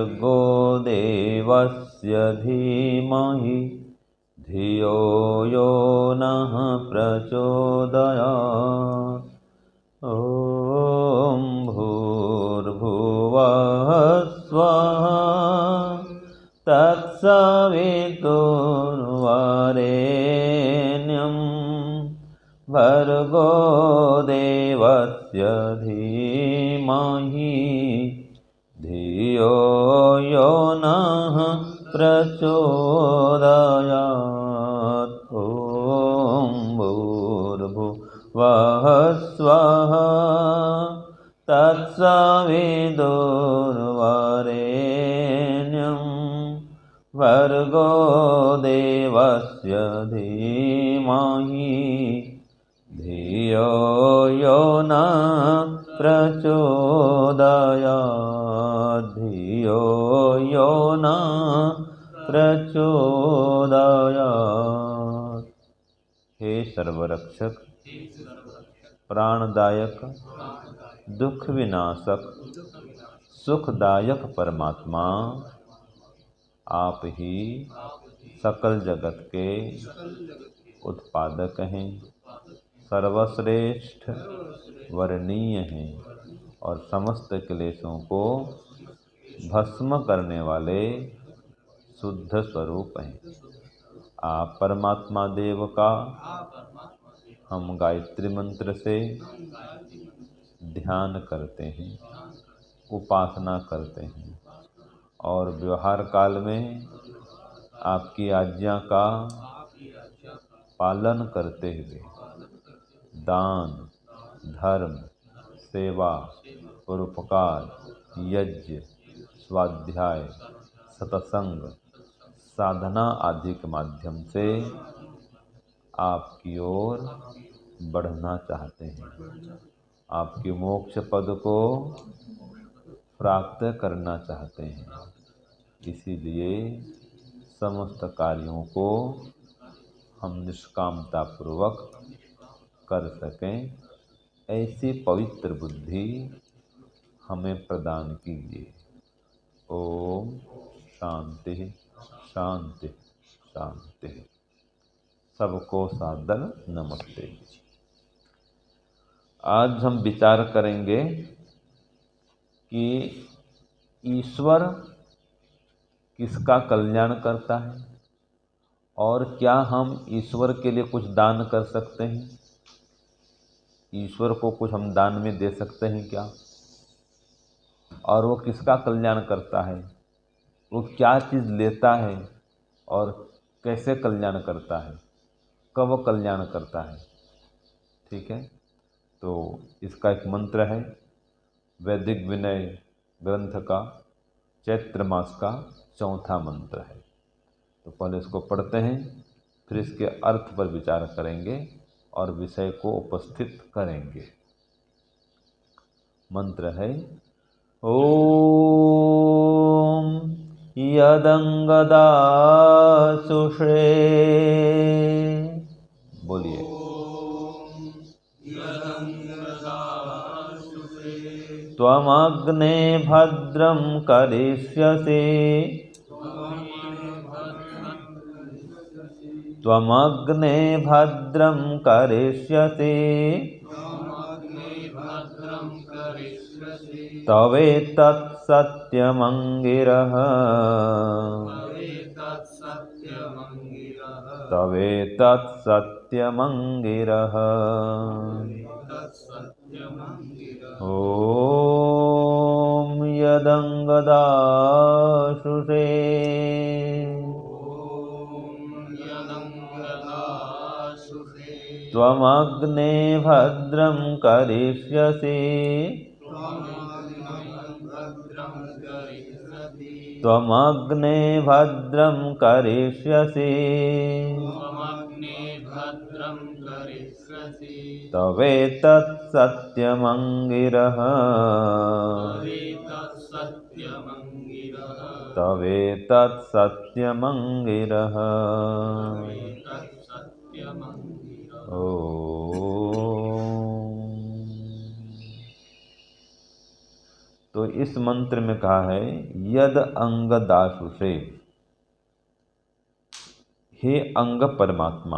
भर्गो देवस्य धीमहि धियो यो नः प्रचोदयात्। ॐ भूर्भुवः स्वः तत्सवितुर्वरेण्यं भर्गो देवस्य धीमहि धियो यो नः प्रचोदयात्। ॐ भूर्भुवः स्वः तत्सवितुर्वरेण्यं भर्गो देवस्य धीमहि धियो यो नः प्रचोदयात्। धियो यो नः प्रचोदयात्। हे सर्वरक्षक, प्राणदायक, दुख विनाशक, सुखदायक परमात्मा, आप ही सकल जगत के उत्पादक हैं, सर्वश्रेष्ठ वरणीय हैं और समस्त क्लेशों को भस्म करने वाले शुद्ध स्वरूप हैं। आप परमात्मा देव का हम गायत्री मंत्र से ध्यान करते हैं, उपासना करते हैं और व्यवहार काल में आपकी आज्ञा का पालन करते हुए दान, धर्म, सेवा, परोपकार, यज्ञ, स्वाध्याय, सत्संग, साधना आदि के माध्यम से आपकी ओर बढ़ना चाहते हैं, आपके मोक्ष पद को प्राप्त करना चाहते हैं। इसीलिए समस्त कार्यों को हम निष्कामता पूर्वक कर सकें, ऐसी पवित्र बुद्धि हमें प्रदान कीजिए। ओम शांति शांति शांति। सबको सादर नमस्ते। आज हम विचार करेंगे कि ईश्वर किसका कल्याण करता है और क्या हम ईश्वर के लिए कुछ दान कर सकते हैं। ईश्वर को कुछ हम दान में दे सकते हैं क्या, और वो किसका कल्याण करता है, वो क्या चीज़ लेता है और कैसे कल्याण करता है, कब कल्याण करता है। ठीक है, तो इसका एक मंत्र है, वैदिक विनय ग्रंथ का चैत्र मास का चौथा मंत्र है। तो पहले इसको पढ़ते हैं, फिर इसके अर्थ पर विचार करेंगे और विषय को उपस्थित करेंगे। मंत्र है ओम यदंगदासुषे, बोलिए त्वमग्ने भद्रं करिष्यसि, त्वमग्ने भद्रं करिष्यसि, तवेतत् सत्यमंगिरः, तवेतत् सत्यमंगिरः। ओम यदंगदासुषे, त्वमग्ने भद्रं करिष्यसि, त्वमग्ने भद्रं करिष्यसि, तवेतत् सत्यमंगिरः, तवेतत् सत्यमंगिरः। ओम तो इस मंत्र में कहा है यद अंग दाशुषे, हे अंग परमात्मा।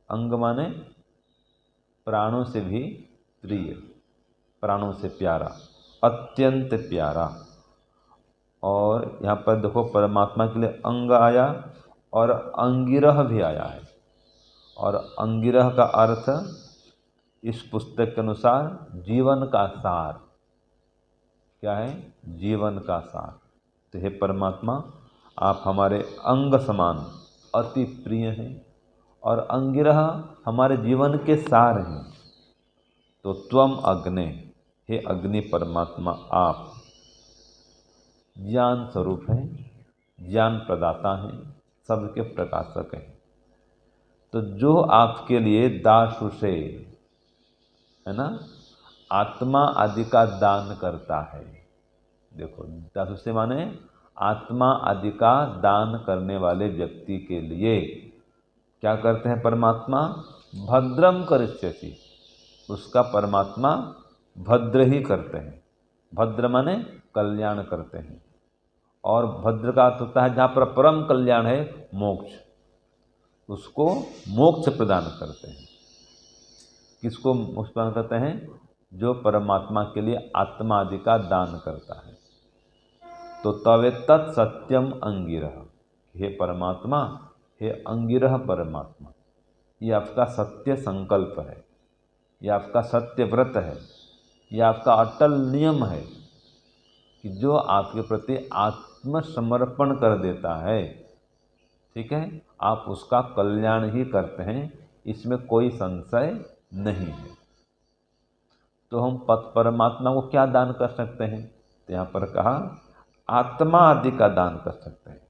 अंग माने प्राणों से भी प्रिय, प्राणों से प्यारा, अत्यंत प्यारा। और यहाँ पर देखो परमात्मा के लिए अंग आया और अंगिरह भी आया है। और अंगिरह का अर्थ इस पुस्तक के अनुसार जीवन का सार। क्या है? जीवन का सार। तो हे परमात्मा, आप हमारे अंग समान अति प्रिय हैं और अंगिरह हमारे जीवन के सार हैं। तो त्वम अग्ने, हे अग्नि परमात्मा, आप ज्ञान स्वरूप हैं, ज्ञान प्रदाता हैं, सबके प्रकाशक हैं। तो जो आपके लिए दाशुषे है ना, आत्मा आदि का दान करता है। देखो, दाशुषे माने आत्मा आदि का दान करने वाले व्यक्ति के लिए क्या करते हैं परमात्मा? भद्रम करिष्यति, उसका परमात्मा भद्र ही करते हैं। भद्र माने कल्याण करते हैं। और भद्र का अर्थ होता है जहाँ पर परम कल्याण है, मोक्ष, उसको मोक्ष प्रदान करते हैं। किसको मोक्ष प्रदान करते हैं? जो परमात्मा के लिए आत्मा आदि का दान करता है। तो तवे तत्सत्यम अंगिरह, हे परमात्मा, हे अंगिरह परमात्मा, ये आपका सत्य संकल्प है, ये आपका सत्य व्रत है, ये आपका अटल नियम है कि जो आपके प्रति आत्मसमर्पण कर देता है, ठीक है, आप उसका कल्याण ही करते हैं, इसमें कोई संशय नहीं है। तो हम परमात्मा को क्या दान कर सकते हैं? तो यहाँ पर कहा आत्मा आदि का दान कर सकते हैं।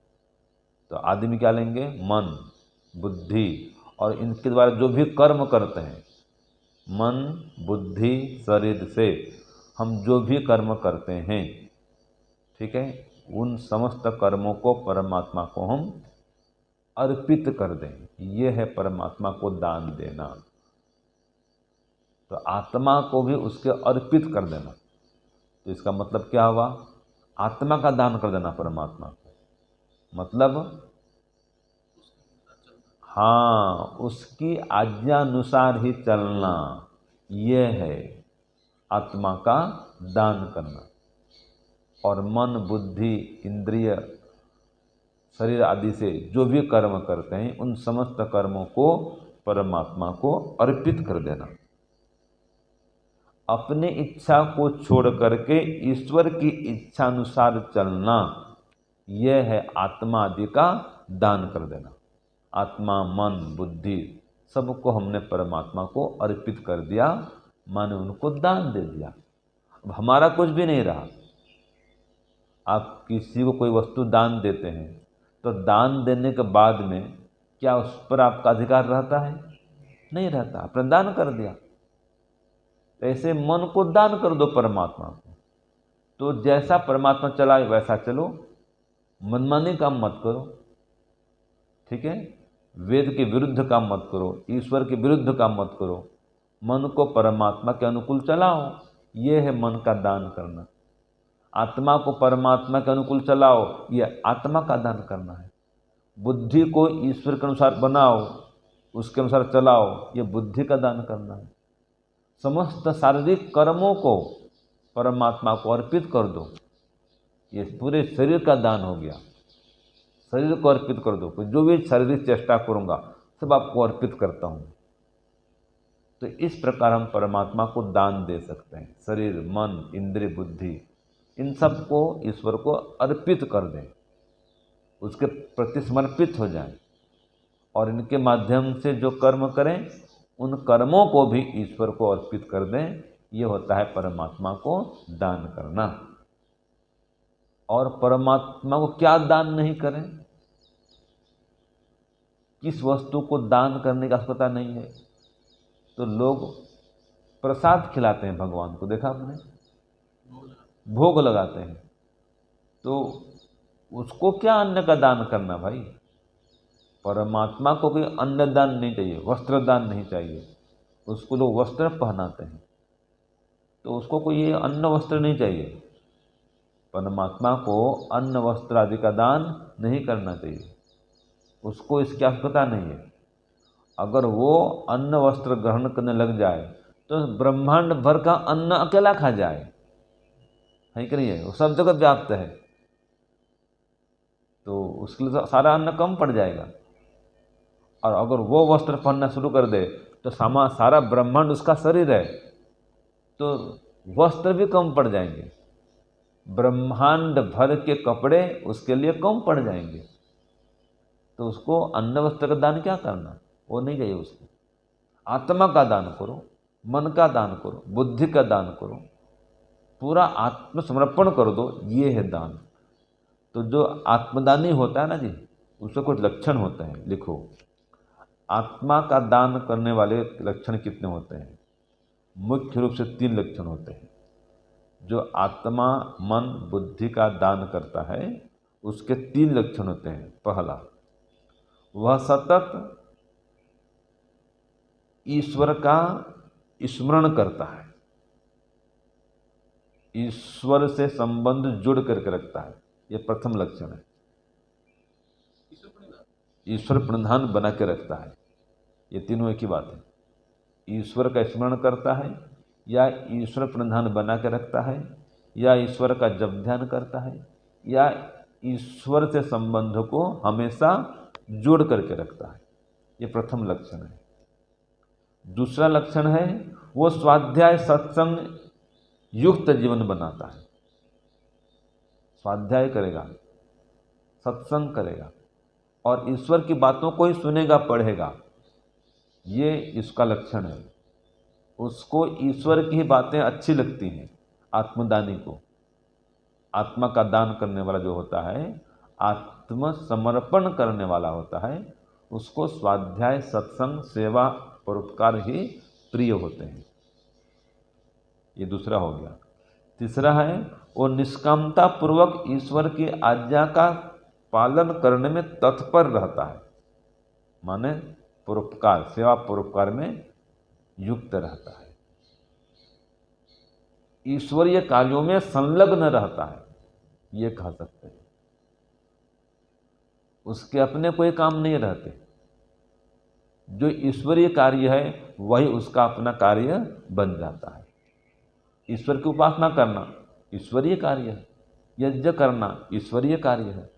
तो आदि में क्या लेंगे? मन, बुद्धि और इनके द्वारा जो भी कर्म करते हैं, मन, बुद्धि, शरीर से हम जो भी कर्म करते हैं, ठीक है, उन समस्त कर्मों को परमात्मा को हम अर्पित कर दें। ये है परमात्मा को दान देना। तो आत्मा को भी उसके अर्पित कर देना। तो इसका मतलब क्या हुआ? आत्मा का दान कर देना परमात्मा को, मतलब हाँ, उसकी आज्ञानुसार ही चलना, ये है आत्मा का दान करना। और मन, बुद्धि, इंद्रिय, शरीर आदि से जो भी कर्म करते हैं, उन समस्त कर्मों को परमात्मा को अर्पित कर देना। अपने इच्छा को छोड़ करके ईश्वर की इच्छा अनुसार चलना, यह है आत्मा आदि का दान कर देना। आत्मा, मन, बुद्धि सबको हमने परमात्मा को अर्पित कर दिया, माने उनको दान दे दिया। अब हमारा कुछ भी नहीं रहा। आप किसी को कोई वस्तु दान देते हैं तो दान देने के बाद में क्या उस पर आपका अधिकार रहता है? नहीं रहता। आपने दान कर दिया। ऐसे मन को दान कर दो परमात्मा को, तो जैसा परमात्मा चलाए वैसा चलो, मनमानी काम मत करो, ठीक है। वेद के विरुद्ध काम मत करो, ईश्वर के विरुद्ध काम मत करो, मन को परमात्मा के अनुकूल चलाओ। ये है मन का दान करना। आत्मा को परमात्मा के अनुकूल चलाओ, ये आत्मा का दान करना है। बुद्धि को ईश्वर के अनुसार बनाओ, उसके अनुसार चलाओ, ये बुद्धि का दान करना है। समस्त शारीरिक कर्मों को परमात्मा को अर्पित कर दो, ये पूरे शरीर का दान हो गया। शरीर को अर्पित कर दो, जो भी शारीरिक चेष्टा करूँगा सब आपको अर्पित करता हूँ। तो इस प्रकार हम परमात्मा को दान दे सकते हैं। शरीर, मन, इंद्रिय, बुद्धि, इन सब को ईश्वर को अर्पित कर दें, उसके प्रति समर्पित हो जाएं, और इनके माध्यम से जो कर्म करें उन कर्मों को भी ईश्वर को अर्पित कर दें। ये होता है परमात्मा को दान करना। और परमात्मा को क्या दान नहीं करें? किस वस्तु को दान करने का पता नहीं है तो लोग प्रसाद खिलाते हैं भगवान को, देखा आपने? भोग लगाते हैं। तो उसको क्या अन्न का दान करना भाई? परमात्मा को कोई अन्न दान नहीं चाहिए, वस्त्र दान नहीं चाहिए, उसको लोग वस्त्र पहनाते हैं। तो उसको कोई ये अन्न वस्त्र नहीं चाहिए। परमात्मा को अन्न वस्त्र आदि का दान नहीं करना चाहिए, उसको इसकी आवश्यकता नहीं है। अगर वो अन्न वस्त्र ग्रहण करने लग जाए तो ब्रह्मांड भर का अन्न अकेला खा जाए, है कि नहीं है? वो सब जगह व्याप्त है, तो उसके लिए सारा अन्न कम पड़ जाएगा। और अगर वो वस्त्र पहनना शुरू कर दे तो सारा ब्रह्मांड उसका शरीर है, तो वस्त्र भी कम पड़ जाएंगे, ब्रह्मांड भर के कपड़े उसके लिए कम पड़ जाएंगे। तो उसको अन्न वस्त्र का दान क्या करना, वो नहीं चाहिए उसको। आत्मा का दान करो, मन का दान करो, बुद्धि का दान करो, पूरा आत्मसमर्पण कर दो, ये है दान। तो जो आत्मदानी होता है ना जी, उसके कुछ लक्षण होते हैं, लिखो। आत्मा का दान करने वाले लक्षण कितने होते हैं? मुख्य रूप से 3 लक्षण होते हैं। जो आत्मा मन बुद्धि का दान करता है उसके 3 लक्षण होते हैं। पहला, वह सतत ईश्वर का स्मरण करता है, ईश्वर से संबंध जुड़ करके रखता है, ये प्रथम लक्षण है। ईश्वर प्रणिधान बना के रखता है, ये तीनों एक ही बात है। ईश्वर का स्मरण करता है, या ईश्वर प्रणिधान बना के रखता है, या ईश्वर का जप ध्यान करता है, या ईश्वर से संबंध को हमेशा जोड़ करके रखता है, ये प्रथम लक्षण है। दूसरा लक्षण है, वो स्वाध्याय सत्संग युक्त जीवन बनाता है। स्वाध्याय करेगा, सत्संग करेगा और ईश्वर की बातों को ही सुनेगा, पढ़ेगा, ये इसका लक्षण है। उसको ईश्वर की बातें अच्छी लगती हैं। आत्मदानी को, आत्मा का दान करने वाला जो होता है, आत्मसमर्पण करने वाला होता है, उसको स्वाध्याय सत्संग सेवा परोपकार ही प्रिय होते हैं। ये दूसरा हो गया। तीसरा है, वो निष्कामता पूर्वक ईश्वर की आज्ञा का पालन करने में तत्पर रहता है, माने परोपकार सेवा परोपकार में युक्त रहता है, ईश्वरीय कार्यों में संलग्न रहता है, ये कह सकते हैं। उसके अपने कोई काम नहीं रहते, जो ईश्वरीय कार्य है वही उसका अपना कार्य बन जाता है। ईश्वर की उपासना करना ईश्वरीय कार्य है, यज्ञ करना ईश्वरीय कार्य है,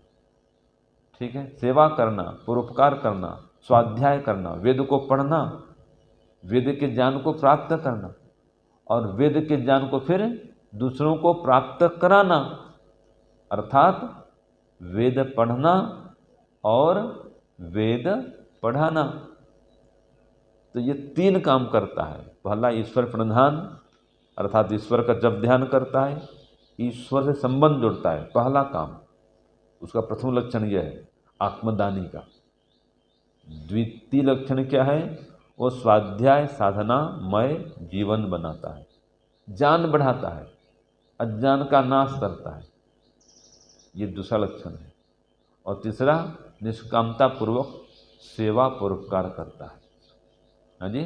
ठीक है। सेवा करना, परोपकार करना, स्वाध्याय करना, वेद को पढ़ना, वेद के ज्ञान को प्राप्त करना और वेद के ज्ञान को फिर दूसरों को प्राप्त कराना, अर्थात वेद पढ़ना और वेद पढ़ाना। तो ये 3 काम करता है। पहला, ईश्वर प्रणिधान अर्थात ईश्वर का जप ध्यान करता है, ईश्वर से संबंध जोड़ता है, पहला काम उसका प्रथम लक्षण यह है आत्मदानी का। द्वितीय लक्षण क्या है? वो स्वाध्याय साधनामय जीवन बनाता है, ज्ञान बढ़ाता है, अज्ञान का नाश करता है, ये दूसरा लक्षण है। और तीसरा, निष्कामता पूर्वक सेवा परोपकार करता है। हाँ जी,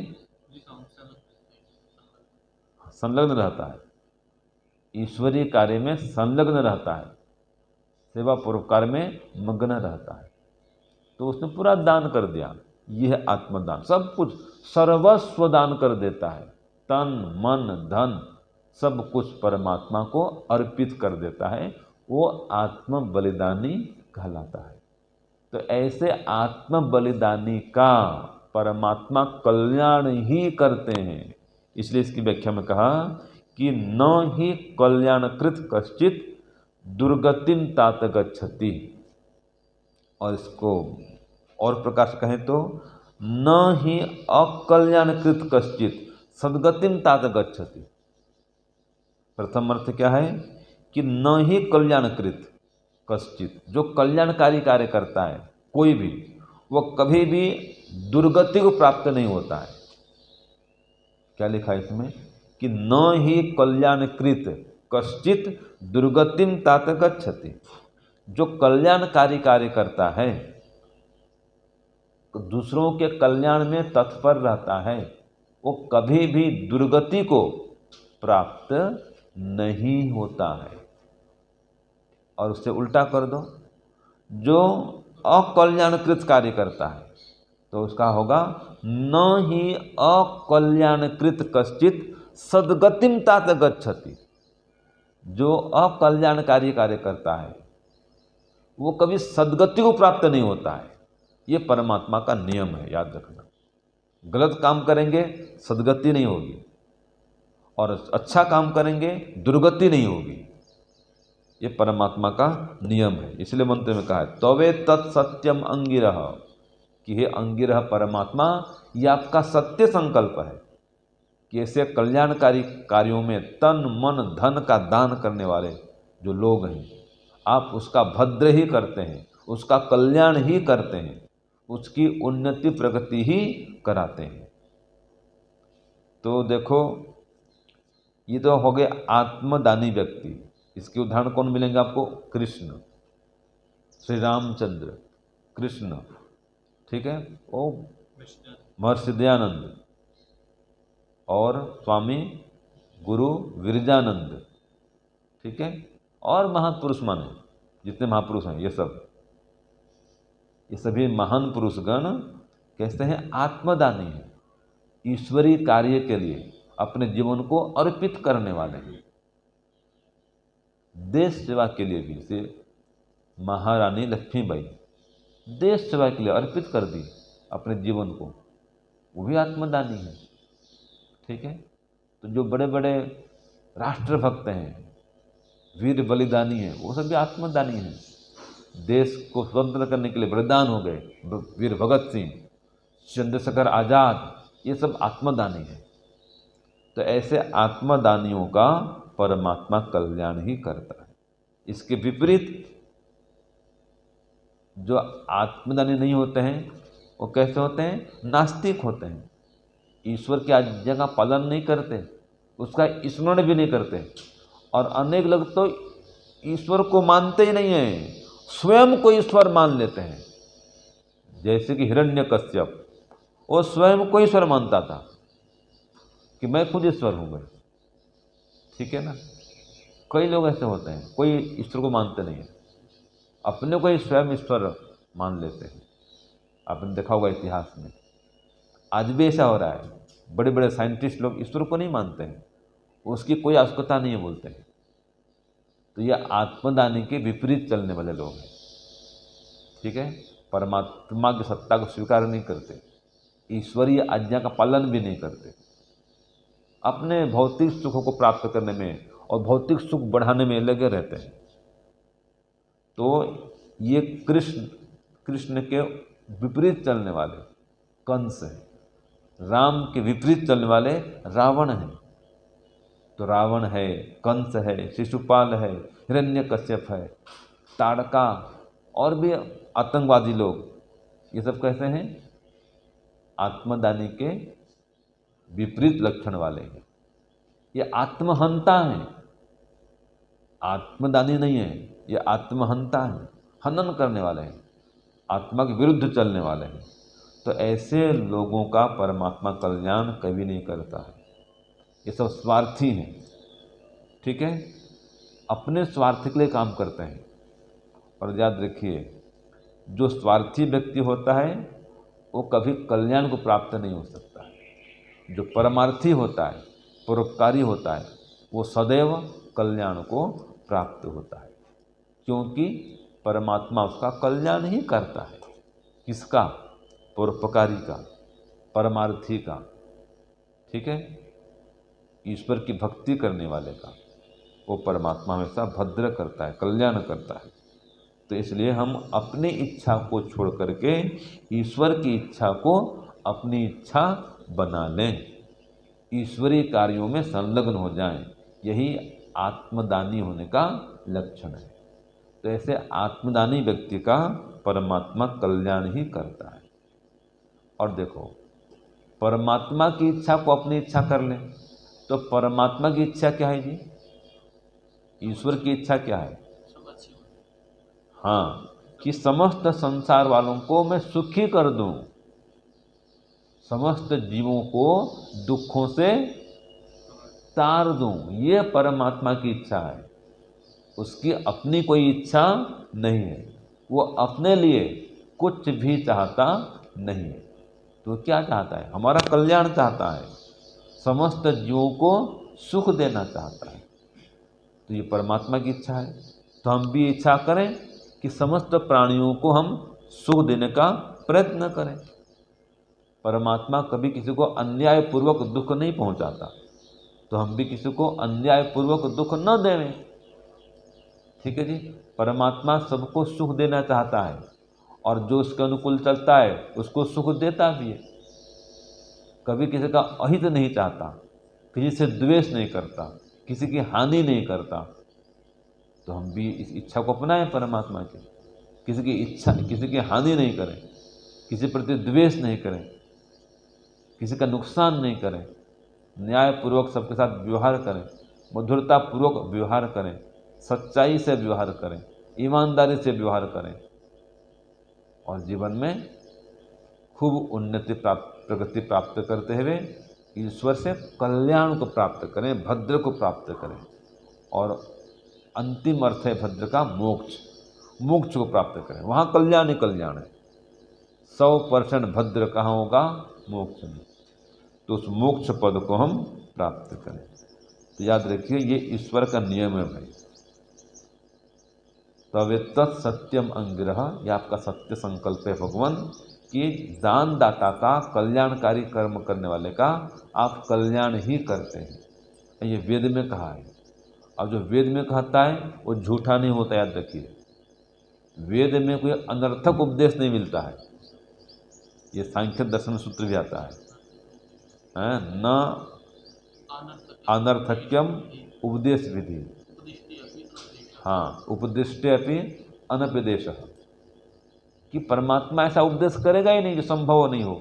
संलग्न रहता है, ईश्वरीय कार्य में संलग्न रहता है, सेवा परोपकार में मग्न रहता है। तो उसने पूरा दान कर दिया, यह है आत्मदान। सब कुछ सर्वस्व दान कर देता है, तन मन धन सब कुछ परमात्मा को अर्पित कर देता है, वो आत्म बलिदानी कहलाता है। तो ऐसे आत्म बलिदानी का परमात्मा कल्याण ही करते हैं। इसलिए इसकी व्याख्या में कहा कि न ही कल्याणकृत कश्चित दुर्गतिम तात गच्छति, और इसको और प्रकार से कहें तो न ही अकल्याणकृत कश्चित सद्गतिम तात गच्छति। प्रथम अर्थ क्या है कि न ही कल्याणकृत कश्चित, जो कल्याणकारी कार्य करता है कोई भी, वो कभी भी दुर्गति को प्राप्त नहीं होता है। क्या लिखा है इसमें कि न ही कल्याणकृत कश्चित दुर्गतिम तात गच्छति। जो कल्याणकारी कार्य करता है, दूसरों के कल्याण में तत्पर रहता है, वो कभी भी दुर्गति को प्राप्त नहीं होता है। और उससे उल्टा कर दो, जो अकल्याणकृत कार्य करता है तो उसका होगा न ही अकल्याणकृत कश्चित सद्गतिम तात गच्छति। जो अकल्याणकारी कार्य करता है वो कभी सद्गति को प्राप्त नहीं होता है। ये परमात्मा का नियम है, याद रखना। गलत काम करेंगे सद्गति नहीं होगी, और अच्छा काम करेंगे दुर्गति नहीं होगी। ये परमात्मा का नियम है। इसलिए मंत्र में कहा है तवे तत्सत्यम अंगिरह, कि हे अंगिरह परमात्मा, ये आपका सत्य संकल्प है कि ऐसे कल्याणकारी कार्यों में तन मन धन का दान करने वाले जो लोग हैं, आप उसका भद्र ही करते हैं, उसका कल्याण ही करते हैं, उसकी उन्नति प्रगति ही कराते हैं। तो देखो, ये तो हो गए आत्मदानी व्यक्ति। इसके उदाहरण कौन मिलेंगे आपको? कृष्ण, श्री रामचंद्र, कृष्ण, ठीक है, ओ महर्षि दयानंद और स्वामी गुरु गिरिजानंद, ठीक है, और महापुरुष माने जितने महापुरुष हैं, ये सभी महान पुरुषगण कैसे हैं? आत्मदानी हैं, ईश्वरीय कार्य के लिए अपने जीवन को अर्पित करने वाले हैं। देश सेवा के लिए भी, से महारानी लक्ष्मीबाई देश सेवा के लिए अर्पित कर दी अपने जीवन को, वो भी आत्मदानी है, ठीक है। तो जो बड़े बड़े राष्ट्रभक्त हैं, वीर बलिदानी हैं, वो सभी आत्मदानी हैं। देश को स्वतंत्र करने के लिए बलिदान हो गए वीर भगत सिंह, चंद्रशेखर आज़ाद, ये सब आत्मदानी हैं। तो ऐसे आत्मदानियों का परमात्मा कल्याण ही करता है। इसके विपरीत जो आत्मदानी नहीं होते हैं वो कैसे होते हैं? नास्तिक होते हैं, ईश्वर की आज्ञा का पालन नहीं करते, उसका स्मरण भी नहीं करते। और अनेक लोग तो ईश्वर को मानते ही नहीं हैं, स्वयं को ईश्वर मान लेते हैं। जैसे कि हिरण्यकश्यप, वो स्वयं को ईश्वर मानता था कि मैं खुद ईश्वर हूँ भाई, ठीक है ना। कई लोग ऐसे होते हैं, कोई ईश्वर को मानते नहीं है, अपने को ही स्वयं ईश्वर मान लेते हैं। आपने देखा होगा इतिहास में, आज भी ऐसा हो रहा है। बड़े बड़े साइंटिस्ट लोग ईश्वर को नहीं मानते हैं, उसकी कोई आवश्यकता नहीं है बोलते हैं। तो ये आत्मदानी के विपरीत चलने वाले लोग हैं, ठीक है। परमात्मा की सत्ता को स्वीकार नहीं करते, ईश्वरीय आज्ञा का पालन भी नहीं करते, अपने भौतिक सुखों को प्राप्त करने में और भौतिक सुख बढ़ाने में लगे रहते हैं। तो ये कृष्ण के विपरीत चलने वाले कंस हैं, राम के विपरीत चलने वाले रावण हैं। तो रावण है, कंस है, शिशुपाल है, हिरण्यकश्यप है, ताड़का और भी आतंकवादी लोग, ये सब कैसे हैं? आत्मदानी के विपरीत लक्षण वाले हैं। ये आत्महंता हैं, आत्मदानी नहीं है, ये आत्महंता है, हनन करने वाले हैं, आत्मा के विरुद्ध चलने वाले हैं। तो ऐसे लोगों का परमात्मा कल्याण कभी नहीं करता है। ये सब स्वार्थी हैं, ठीक है, अपने स्वार्थ के लिए काम करते हैं। और याद रखिए, जो स्वार्थी व्यक्ति होता है वो कभी कल्याण को प्राप्त नहीं हो सकता है। जो परमार्थी होता है, परोपकारी होता है, वो सदैव कल्याण को प्राप्त होता है, क्योंकि परमात्मा उसका कल्याण ही करता है। किसका? परोपकारी का, परमार्थी का, ठीक है, ईश्वर की भक्ति करने वाले का, वो परमात्मा हमेशा भद्र करता है, कल्याण करता है। तो इसलिए हम अपनी इच्छा को छोड़ करके ईश्वर की इच्छा को अपनी इच्छा बना लें, ईश्वरीय कार्यों में संलग्न हो जाएं। यही आत्मदानी होने का लक्षण है। तो ऐसे आत्मदानी व्यक्ति का परमात्मा कल्याण ही करता है। और देखो, परमात्मा की इच्छा को अपनी इच्छा कर लें, तो परमात्मा की इच्छा क्या है जी? ईश्वर की इच्छा क्या है? हाँ, कि समस्त संसार वालों को मैं सुखी कर दूं, समस्त जीवों को दुखों से तार दूं, ये परमात्मा की इच्छा है। उसकी अपनी कोई इच्छा नहीं है, वो अपने लिए कुछ भी चाहता नहीं है। तो क्या चाहता है? हमारा कल्याण चाहता है, समस्त जीवों को सुख देना चाहता है। तो ये परमात्मा की इच्छा है। तो हम भी इच्छा करें कि समस्त प्राणियों को हम सुख देने का प्रयत्न करें। परमात्मा कभी किसी को अन्यायपूर्वक दुख नहीं पहुंचाता, तो हम भी किसी को अन्यायपूर्वक दुख न देवें। ठीक है जी। परमात्मा सबको सुख देना चाहता है, और जो उसके अनुकूल चलता है उसको सुख देता भी है। कभी किसी का अहित नहीं चाहता, किसी से द्वेष नहीं करता, किसी की हानि नहीं करता। तो हम भी इस इच्छा को अपनाएं परमात्मा की, किसी की हानि नहीं करें, किसी प्रति द्वेष नहीं करें, किसी का नुकसान नहीं करें, न्यायपूर्वक सबके साथ व्यवहार करें, मधुरतापूर्वक व्यवहार करें, सच्चाई से व्यवहार करें, ईमानदारी से व्यवहार करें, और जीवन में खूब प्रगति प्राप्त करते हुए ईश्वर से कल्याण को प्राप्त करें, भद्र को प्राप्त करें। और अंतिम अर्थ है भद्र का मोक्ष को प्राप्त करें। वहाँ कल्याण ही कल्याण है। 100% भद्र कहाँ होगा? मोक्ष में। तो उस मोक्ष पद को हम प्राप्त करें। तो याद रखिए, ये ईश्वर का नियम है भाई। तवे तत्सत्यम अंगिरह, यह आपका सत्य संकल्प है भगवान, कि दान दाता का, कल्याणकारी कर्म करने वाले का आप कल्याण ही करते हैं। ये वेद में कहा है। अब जो वेद में कहता है वो झूठा नहीं होता, याद रखिए। वेद में कोई अनर्थक उपदेश नहीं मिलता है। ये सांख्य दर्शन सूत्र भी आता है, न अनर्थक्यम उपदेश विधि, हाँ, उपदिष्टे अपि अनपदेश, कि परमात्मा ऐसा उपदेश करेगा ही नहीं जो संभव नहीं हो,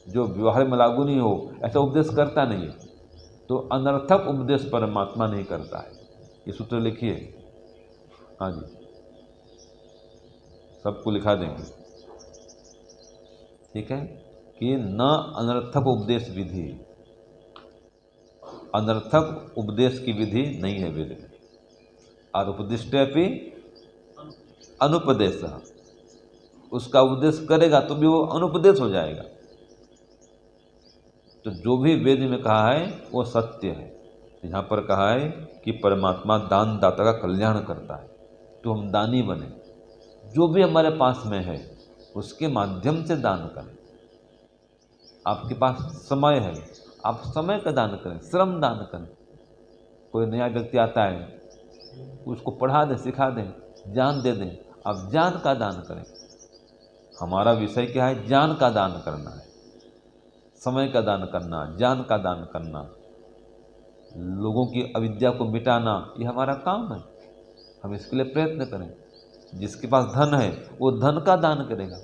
जो व्यवहार में लागू नहीं हो, ऐसा उपदेश करता नहीं है। तो अनर्थक उपदेश परमात्मा नहीं करता है। ये सूत्र लिखिए, हाँ जी, सबको लिखा देंगे। ठीक है, कि न अनर्थक उपदेश विधि, अनर्थक उपदेश की विधि नहीं है वेद में। और उपदिष्टे भी अनुपदेश, उसका उपदेश करेगा तो भी वो अनुपदेश हो जाएगा। तो जो भी वेद में कहा है वो सत्य है। यहाँ पर कहा है कि परमात्मा दान दाता का कल्याण करता है, तो हम दानी बने। जो भी हमारे पास में है उसके माध्यम से दान करें। आपके पास समय है, आप समय का दान करें, श्रम दान करें। कोई नया व्यक्ति आता है, उसको पढ़ा दें, सिखा दें, ज्ञान दे दें, आप ज्ञान का दान करें। हमारा विषय क्या है? ज्ञान का दान करना है, समय का दान करना, ज्ञान का दान करना, लोगों की अविद्या को मिटाना, ये हमारा काम है। हम इसके लिए प्रयत्न करें। जिसके पास धन है वो धन का दान करेगा,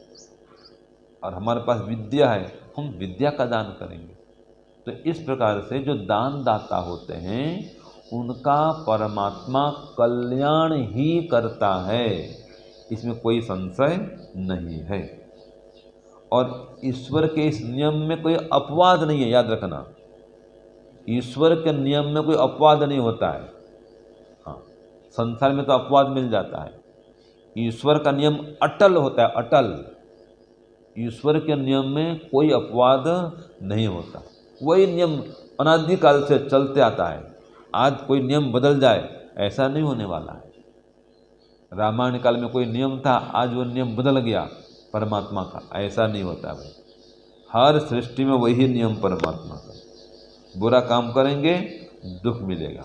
और हमारे पास विद्या है, हम विद्या का दान करेंगे। तो इस प्रकार से जो दान दाता होते हैं उनका परमात्मा कल्याण ही करता है, इसमें कोई संशय नहीं है। और ईश्वर के इस नियम में कोई अपवाद नहीं है, याद रखना। ईश्वर के नियम में कोई अपवाद नहीं होता है। हाँ, संसार में तो अपवाद मिल जाता है। ईश्वर का नियम अटल होता है, अटल। ईश्वर के नियम में कोई अपवाद नहीं होता। वही नियम अनादिकाल से चलते आता है। आज कोई नियम बदल जाए ऐसा नहीं होने वाला है। रामायण काल में कोई नियम था, आज वो नियम बदल गया परमात्मा का, ऐसा नहीं होता भाई। हर सृष्टि में वही नियम परमात्मा का। बुरा काम करेंगे दुख मिलेगा,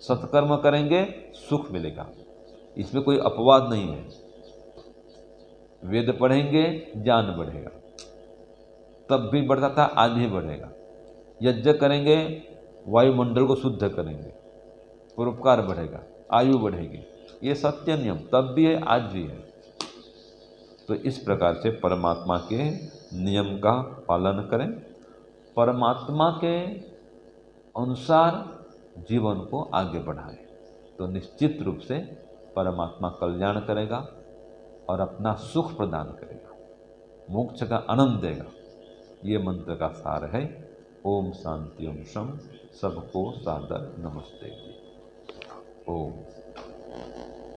सत्कर्म करेंगे सुख मिलेगा, इसमें कोई अपवाद नहीं है। वेद पढ़ेंगे ज्ञान बढ़ेगा, तब भी बढ़ता था, आज भी बढ़ेगा। यज्ञ करेंगे वायुमंडल को शुद्ध करेंगे, परोपकार बढ़ेगा, आयु बढ़ेगी। ये सत्य नियम तब भी है, आज भी है। तो इस प्रकार से परमात्मा के नियम का पालन करें, परमात्मा के अनुसार जीवन को आगे बढ़ाएं, तो निश्चित रूप से परमात्मा कल्याण करेगा और अपना सुख प्रदान करेगा, मोक्ष का आनंद देगा। ये मंत्र का सार है। ओम शांति ओम शम। सबको सादर नमस्ते। ओम।